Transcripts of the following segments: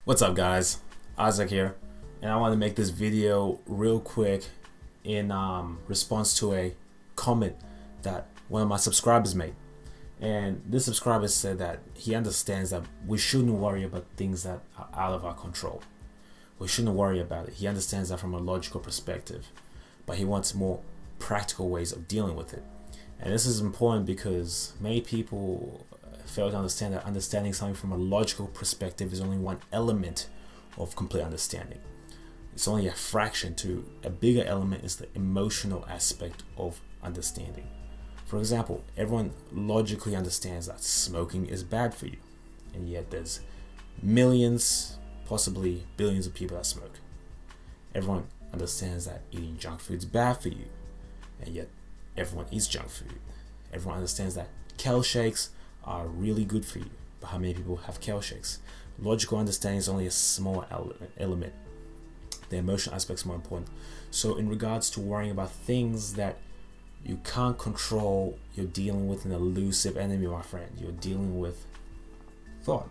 What's up guys, Isaac here, and I want to make this video real quick in response to a comment that one of my subscribers made. And this subscriber said that he understands that we shouldn't worry about things that are out of our control. We shouldn't worry about it. He understands that from a logical perspective, but he wants more practical ways of dealing with it. And this is important because many people fail to understand that understanding something from a logical perspective is only one element of complete understanding. It's only a fraction to a bigger element is the emotional aspect of understanding. For example, everyone logically understands that smoking is bad for you, and yet there's millions, possibly billions of people that smoke. Everyone understands that eating junk food is bad for you, and yet everyone eats junk food. Everyone understands that kale shakes are really good for you, but how many people have kale shakes? Logical understanding is only a small element. The emotional aspect is more important. So in regards to worrying about things that you can't control, you're dealing with an elusive enemy, my friend. You're dealing with thought.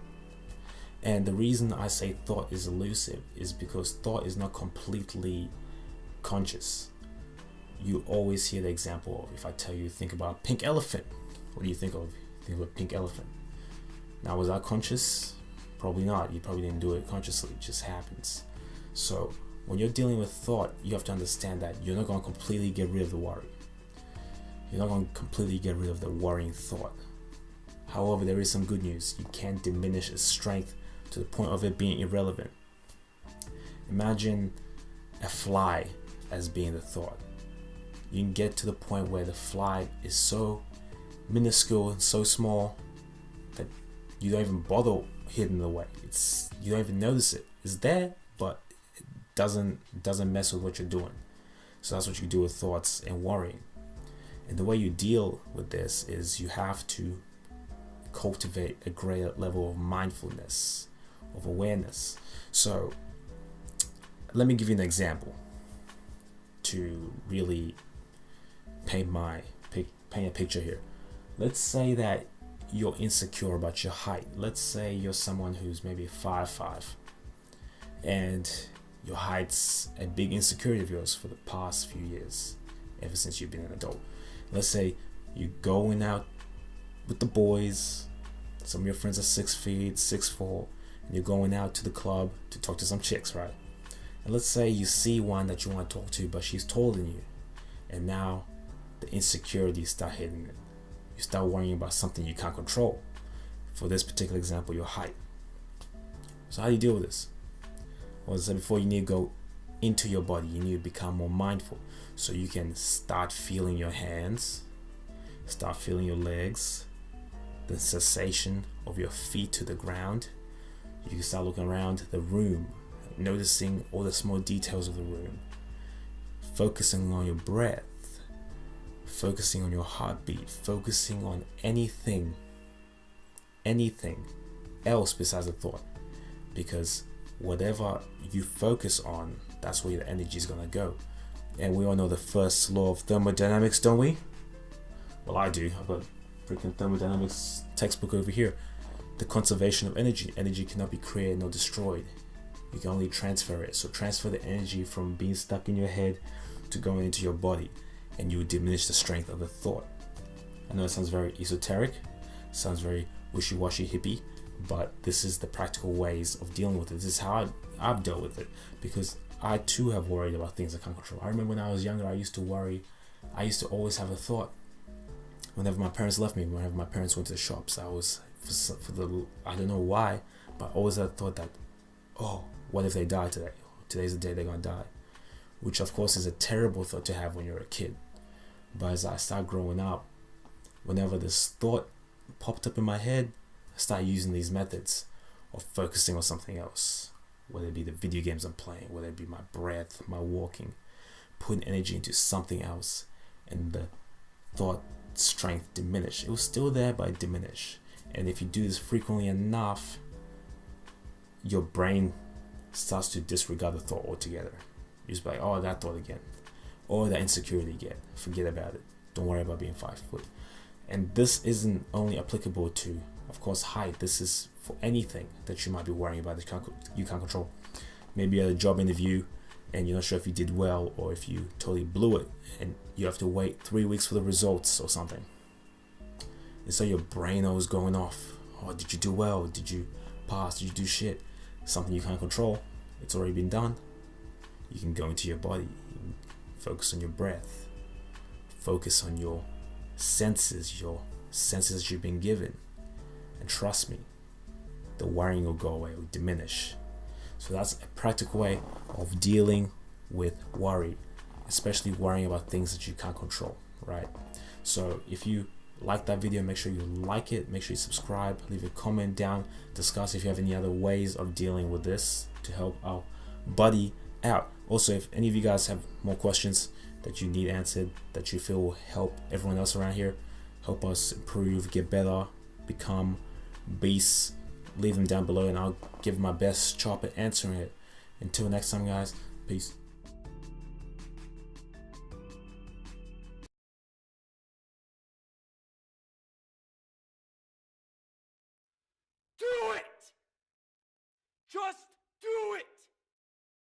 And the reason I say thought is elusive is because thought is not completely conscious. You always hear the example of, if I tell you think about a pink elephant, what do you think of? Think of a pink elephant. Now, was that conscious? Probably not. You probably didn't do it consciously. It just happens. So when you're dealing with thought, you have to understand that you're not going to completely get rid of the worry. You're not going to completely get rid of the worrying thought. However, there is some good news. You can't diminish its strength to the point of it being irrelevant. Imagine a fly as being the thought. You can get to the point where the fly is so minuscule and so small that you don't even bother hidden away. You don't even notice it. It's there, but it doesn't mess with what you're doing. So that's what you do with thoughts and worrying. And the way you deal with this is you have to cultivate a greater level of mindfulness, of awareness. So let me give you an example to really paint a picture here. Let's say that you're insecure about your height. Let's say you're someone who's maybe 5'5", and your height's a big insecurity of yours for the past few years, ever since you've been an adult. Let's say you're going out with the boys, some of your friends are 6 feet, 6'4", and you're going out to the club to talk to some chicks, right? And let's say you see one that you want to talk to, but she's taller than you, and now the insecurities start hitting it. You start worrying about something you can't control. For this particular example, your height. So how do you deal with this? Well, as I said before, you need to go into your body. You need to become more mindful. So you can start feeling your hands, start feeling your legs, the sensation of your feet to the ground. You can start looking around the room, noticing all the small details of the room, focusing on your breath, focusing on your heartbeat, focusing on anything else besides the thought. Because whatever you focus on, that's where your energy is gonna go. And we all know the first law of thermodynamics, don't we? Well, I do. I've got a freaking thermodynamics textbook over here. The conservation of energy. Energy cannot be created nor destroyed. You can only transfer it. So transfer the energy from being stuck in your head to going into your body, and you would diminish the strength of the thought. I know it sounds very esoteric, sounds very wishy-washy hippie, but this is the practical ways of dealing with it. This is how I've dealt with it, because I too have worried about things I can't control. I remember when I was younger, I used to worry. I used to always have a thought. Whenever my parents left me, whenever my parents went to the shops, I was, I don't know why, but I always had a thought that, oh, what if they die today? Today's the day they're gonna die. Which of course is a terrible thought to have when you're a kid. But as I start growing up, whenever this thought popped up in my head, I started using these methods of focusing on something else. Whether it be the video games I'm playing, whether it be my breath, my walking, putting energy into something else, and the thought strength diminished. It was still there, but it diminished. And if you do this frequently enough, your brain starts to disregard the thought altogether. You just be like, oh, that thought again, or that insecurity again. Forget about it. Don't worry about being 5 foot. And this isn't only applicable to Of course, height. This is for anything that you might be worrying about that you can't control. Maybe a job interview and you're not sure if you did well or if you totally blew it and you have to wait 3 weeks for the results or something. And so your brain always going off. Oh, did you do well? Did you pass? Did you do shit? Something you can't control. It's already been done. You can go into your body. You can focus on your breath. Focus on your senses that you've been given. And trust me, the worrying will go away, will diminish. So that's a practical way of dealing with worry, especially worrying about things that you can't control, right? So if you like that video, make sure you like it, make sure you subscribe, leave a comment down, discuss if you have any other ways of dealing with this to help our buddy out. Also, if any of you guys have more questions that you need answered, that you feel will help everyone else around here, help us improve, get better, become beasts, leave them down below and I'll give my best chop at answering it. Until next time, guys, peace. Do it! Just